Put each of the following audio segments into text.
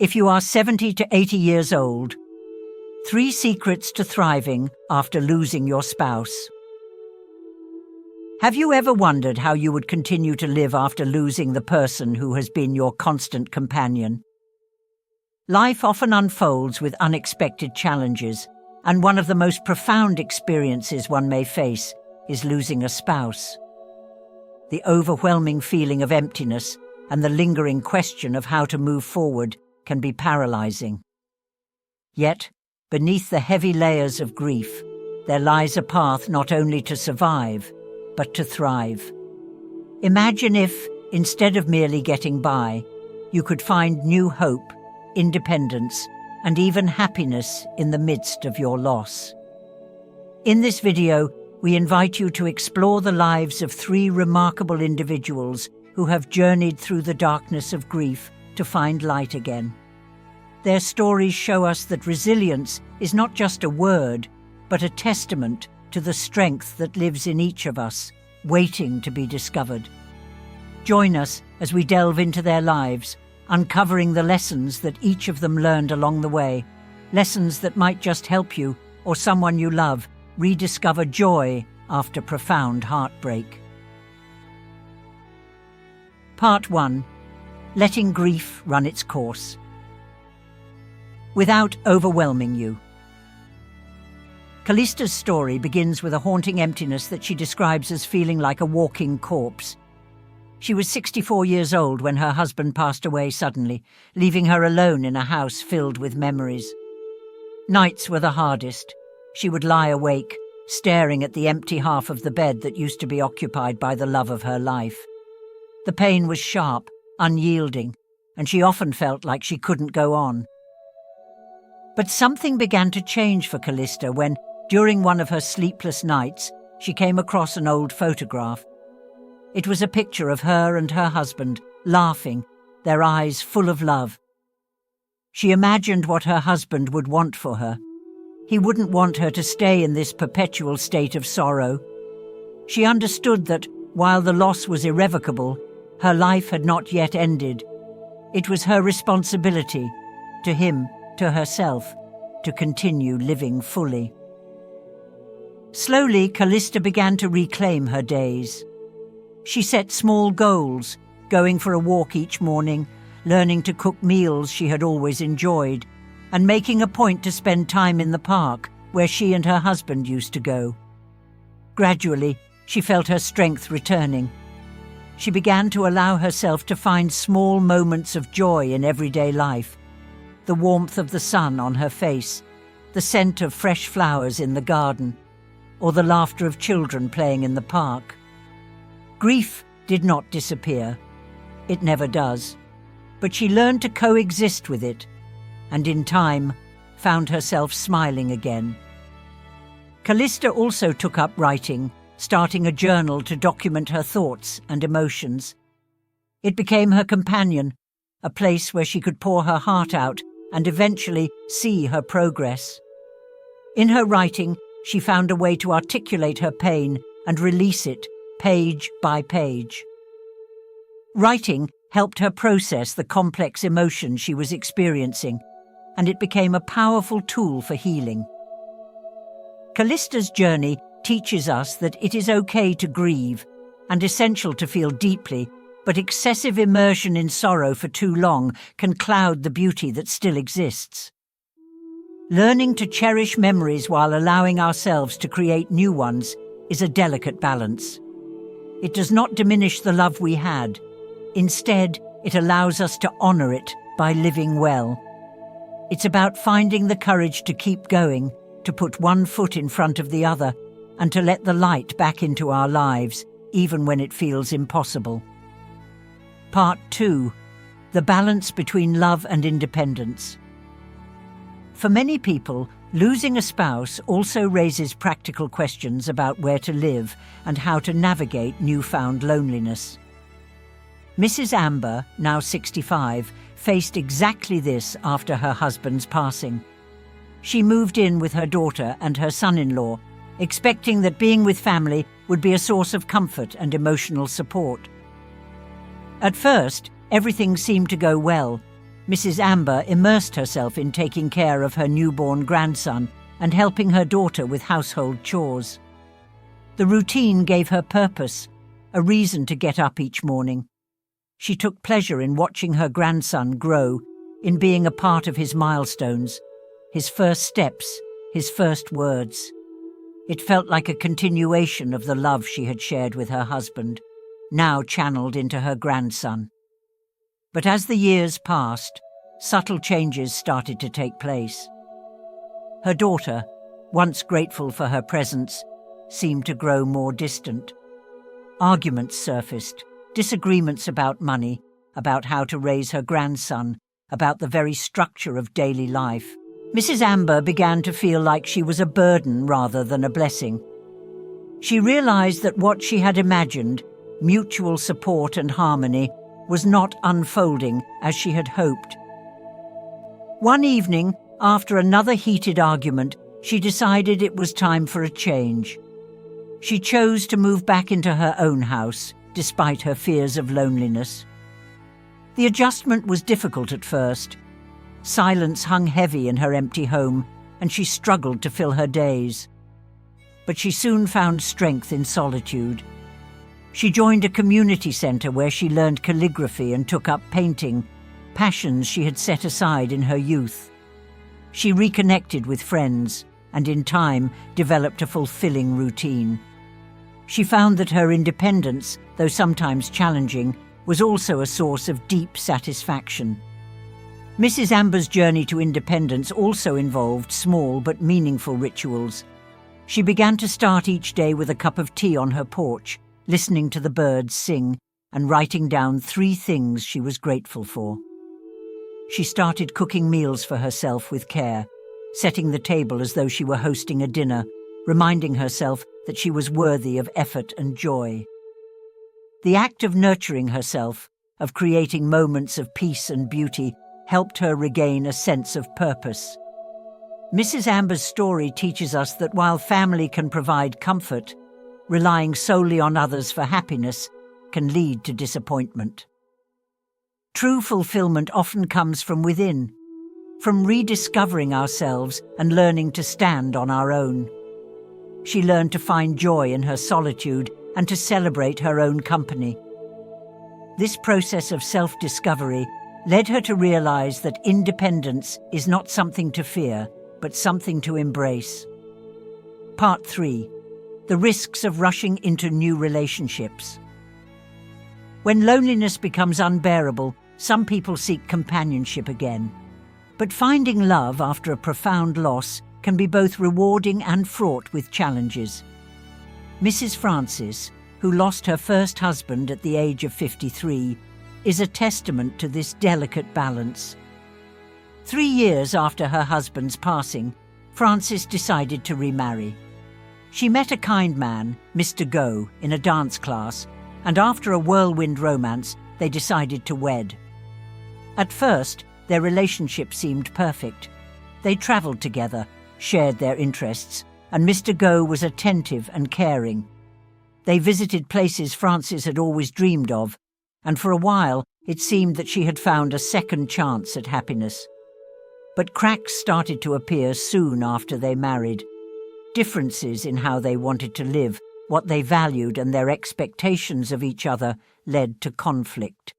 If you are 70 to 80 years old, 3 secrets to thriving after losing your spouse. Have you ever wondered how you would continue to live after losing the person who has been your constant companion? Life often unfolds with unexpected challenges, and one of the most profound experiences one may face is losing a spouse. The overwhelming feeling of emptiness and the lingering question of how to move forward can be paralyzing. Yet, beneath the heavy layers of grief, there lies a path not only to survive, but to thrive. Imagine if, instead of merely getting by, you could find new hope, independence, and even happiness in the midst of your loss. In this video, we invite you to explore the lives of 3 remarkable individuals who have journeyed through the darkness of grief to find light again. Their stories show us that resilience is not just a word, but a testament to the strength that lives in each of us, waiting to be discovered. Join us as we delve into their lives, uncovering the lessons that each of them learned along the way, lessons that might just help you or someone you love rediscover joy after profound heartbreak. Part 1. Letting grief run its course. Without overwhelming you. Callista's story begins with a haunting emptiness that she describes as feeling like a walking corpse. She was 64 years old when her husband passed away suddenly, leaving her alone in a house filled with memories. Nights were the hardest. She would lie awake, staring at the empty half of the bed that used to be occupied by the love of her life. The pain was sharp, unyielding, and she often felt like she couldn't go on. But something began to change for Callista when, during one of her sleepless nights, she came across an old photograph. It was a picture of her and her husband, laughing, their eyes full of love. She imagined what her husband would want for her. He wouldn't want her to stay in this perpetual state of sorrow. She understood that, while the loss was irrevocable, her life had not yet ended. It was her responsibility, to him, to herself, to continue living fully. Slowly, Callista began to reclaim her days. She set small goals, going for a walk each morning, learning to cook meals she had always enjoyed, and making a point to spend time in the park where she and her husband used to go. Gradually, she felt her strength returning. She began to allow herself to find small moments of joy in everyday life. The warmth of the sun on her face, the scent of fresh flowers in the garden, or the laughter of children playing in the park. Grief did not disappear. It never does. But she learned to coexist with it, and in time, found herself smiling again. Callista also took up writing, starting a journal to document her thoughts and emotions. It became her companion, a place where she could pour her heart out and eventually see her progress. In her writing, she found a way to articulate her pain and release it, page by page. Writing helped her process the complex emotions she was experiencing, and it became a powerful tool for healing. Callista's journey teaches us that it is okay to grieve and essential to feel deeply, but excessive immersion in sorrow for too long can cloud the beauty that still exists. Learning to cherish memories while allowing ourselves to create new ones is a delicate balance. It does not diminish the love we had. Instead, it allows us to honor it by living well. It's about finding the courage to keep going, to put one foot in front of the other, and to let the light back into our lives, even when it feels impossible. Part 2. The balance between love and independence. For many people, losing a spouse also raises practical questions about where to live and how to navigate newfound loneliness. Mrs. Amber, now 65, faced exactly this after her husband's passing. She moved in with her daughter and her son-in-law, expecting that being with family would be a source of comfort and emotional support. At first, everything seemed to go well, Mrs. Amber immersed herself in taking care of her newborn grandson and helping her daughter with household chores. The routine gave her purpose, a reason to get up each morning. She took pleasure in watching her grandson grow, in being a part of his milestones, his first steps, his first words. It felt like a continuation of the love she had shared with her husband, now channeled into her grandson. But as the years passed, subtle changes started to take place. Her daughter, once grateful for her presence, seemed to grow more distant. Arguments surfaced, disagreements about money, about how to raise her grandson, about the very structure of daily life. Mrs. Amber began to feel like she was a burden rather than a blessing. She realized that what she had imagined, mutual support and harmony, was not unfolding as she had hoped. One evening, after another heated argument, she decided it was time for a change. She chose to move back into her own house, despite her fears of loneliness. The adjustment was difficult at first. Silence hung heavy in her empty home, and she struggled to fill her days. But she soon found strength in solitude. She joined a community centre where she learned calligraphy and took up painting, passions she had set aside in her youth. She reconnected with friends and in time developed a fulfilling routine. She found that her independence, though sometimes challenging, was also a source of deep satisfaction. Mrs. Amber's journey to independence also involved small but meaningful rituals. She began to start each day with a cup of tea on her porch, listening to the birds sing and writing down 3 things she was grateful for. She started cooking meals for herself with care, setting the table as though she were hosting a dinner, reminding herself that she was worthy of effort and joy. The act of nurturing herself, of creating moments of peace and beauty, helped her regain a sense of purpose. Mrs. Amber's story teaches us that while family can provide comfort, relying solely on others for happiness can lead to disappointment. True fulfillment often comes from within, from rediscovering ourselves and learning to stand on our own. She learned to find joy in her solitude and to celebrate her own company. This process of self-discovery led her to realize that independence is not something to fear, but something to embrace. Part 3. The risks of rushing into new relationships. When loneliness becomes unbearable, some people seek companionship again. But finding love after a profound loss can be both rewarding and fraught with challenges. Mrs. Francis, who lost her first husband at the age of 53, is a testament to this delicate balance. 3 years after her husband's passing, Francis decided to remarry. She met a kind man, Mr. Go, in a dance class, and after a whirlwind romance, they decided to wed. At first, their relationship seemed perfect. They travelled together, shared their interests, and Mr. Go was attentive and caring. They visited places Francis had always dreamed of, and for a while it seemed that she had found a second chance at happiness. But cracks started to appear soon after they married. Differences in how they wanted to live, what they valued, and their expectations of each other led to conflict.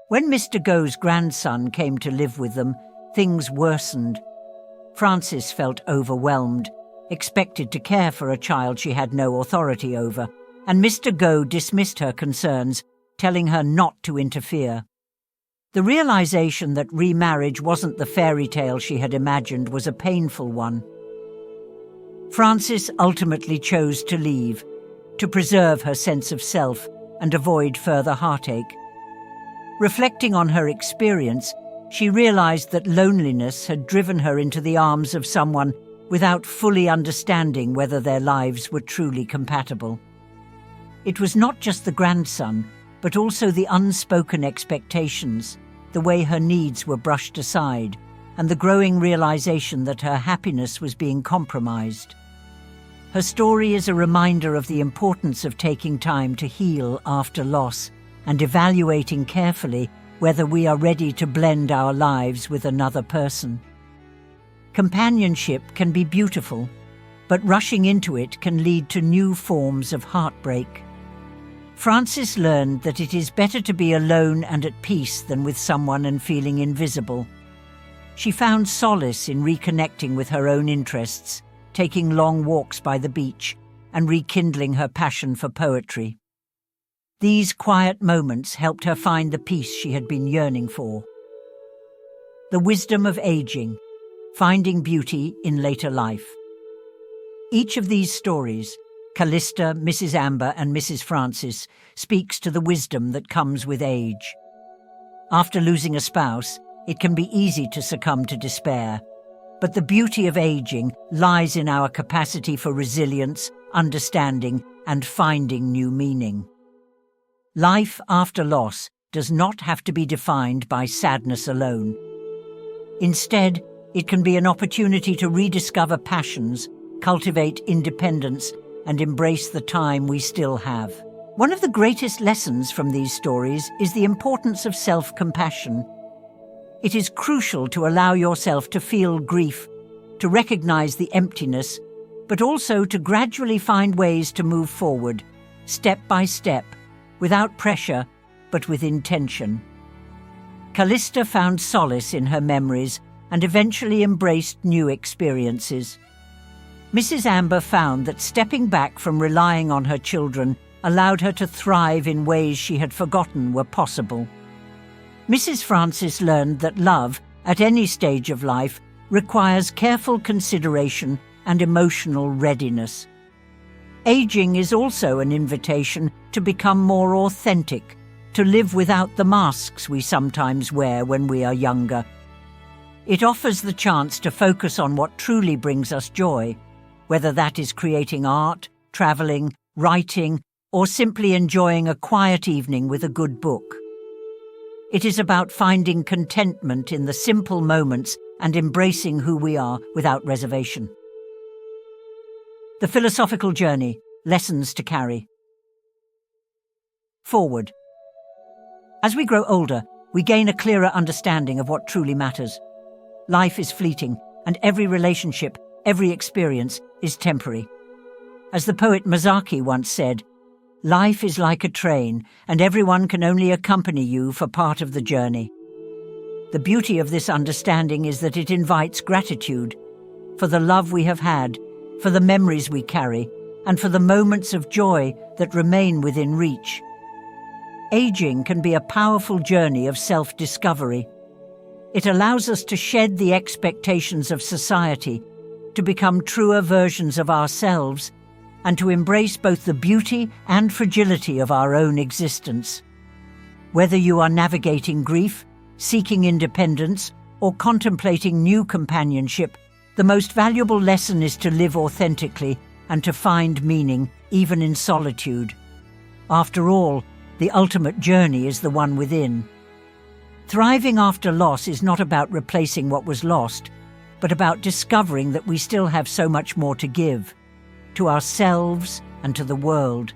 When Mr. Go's grandson came to live with them, things worsened. Francis felt overwhelmed, expected to care for a child she had no authority over, and Mr. Go dismissed her concerns, telling her not to interfere. The realization that remarriage wasn't the fairy tale she had imagined was a painful one. Francis ultimately chose to leave, to preserve her sense of self and avoid further heartache. Reflecting on her experience, she realized that loneliness had driven her into the arms of someone without fully understanding whether their lives were truly compatible. It was not just the grandson, but also the unspoken expectations, the way her needs were brushed aside, and the growing realization that her happiness was being compromised. Her story is a reminder of the importance of taking time to heal after loss and evaluating carefully whether we are ready to blend our lives with another person. Companionship can be beautiful, but rushing into it can lead to new forms of heartbreak. Frances learned that it is better to be alone and at peace than with someone and feeling invisible. She found solace in reconnecting with her own interests, taking long walks by the beach, and rekindling her passion for poetry. These quiet moments helped her find the peace she had been yearning for. The wisdom of aging, finding beauty in later life. Each of these stories, Callista, Mrs. Amber, and Mrs. Francis, speaks to the wisdom that comes with age. After losing a spouse, it can be easy to succumb to despair, but the beauty of aging lies in our capacity for resilience, understanding, and finding new meaning. Life after loss does not have to be defined by sadness alone. Instead, it can be an opportunity to rediscover passions, cultivate independence, and embrace the time we still have. One of the greatest lessons from these stories is the importance of self-compassion. It is crucial to allow yourself to feel grief, to recognize the emptiness, but also to gradually find ways to move forward, step by step, without pressure, but with intention. Callista found solace in her memories and eventually embraced new experiences. Mrs. Amber found that stepping back from relying on her children allowed her to thrive in ways she had forgotten were possible. Mrs. Francis learned that love, at any stage of life, requires careful consideration and emotional readiness. Aging is also an invitation to become more authentic, to live without the masks we sometimes wear when we are younger. It offers the chance to focus on what truly brings us joy, whether that is creating art, traveling, writing, or simply enjoying a quiet evening with a good book. It is about finding contentment in the simple moments and embracing who we are without reservation. The philosophical journey, lessons to carry. Forward. As we grow older, we gain a clearer understanding of what truly matters. Life is fleeting, and every relationship, every experience is temporary. As the poet Mazaki once said, "Life is like a train, and everyone can only accompany you for part of the journey." The beauty of this understanding is that it invites gratitude for the love we have had, for the memories we carry, and for the moments of joy that remain within reach. Aging can be a powerful journey of self-discovery. It allows us to shed the expectations of society, to become truer versions of ourselves, and to embrace both the beauty and fragility of our own existence. Whether you are navigating grief, seeking independence, or contemplating new companionship, the most valuable lesson is to live authentically and to find meaning, even in solitude. After all, the ultimate journey is the one within. Thriving after loss is not about replacing what was lost, but about discovering that we still have so much more to give, to ourselves and to the world.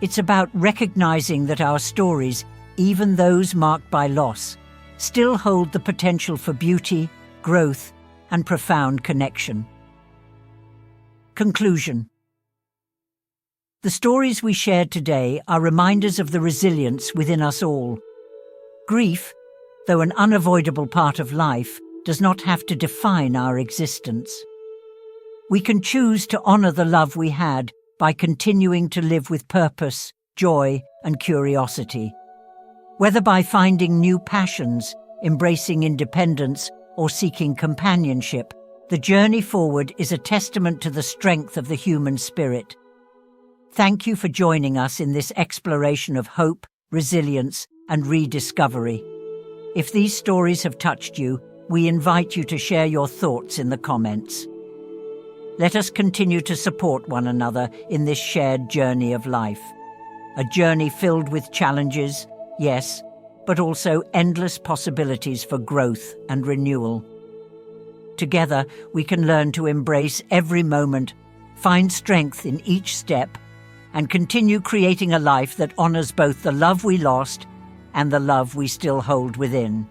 It's about recognizing that our stories, even those marked by loss, still hold the potential for beauty, growth, and profound connection. Conclusion. The stories we shared today are reminders of the resilience within us all. Grief, though an unavoidable part of life, does not have to define our existence. We can choose to honor the love we had by continuing to live with purpose, joy, and curiosity. Whether by finding new passions, embracing independence, or seeking companionship, the journey forward is a testament to the strength of the human spirit. Thank you for joining us in this exploration of hope, resilience, and rediscovery. If these stories have touched you, we invite you to share your thoughts in the comments. Let us continue to support one another in this shared journey of life. A journey filled with challenges, yes, but also endless possibilities for growth and renewal. Together, we can learn to embrace every moment, find strength in each step, and continue creating a life that honors both the love we lost and the love we still hold within.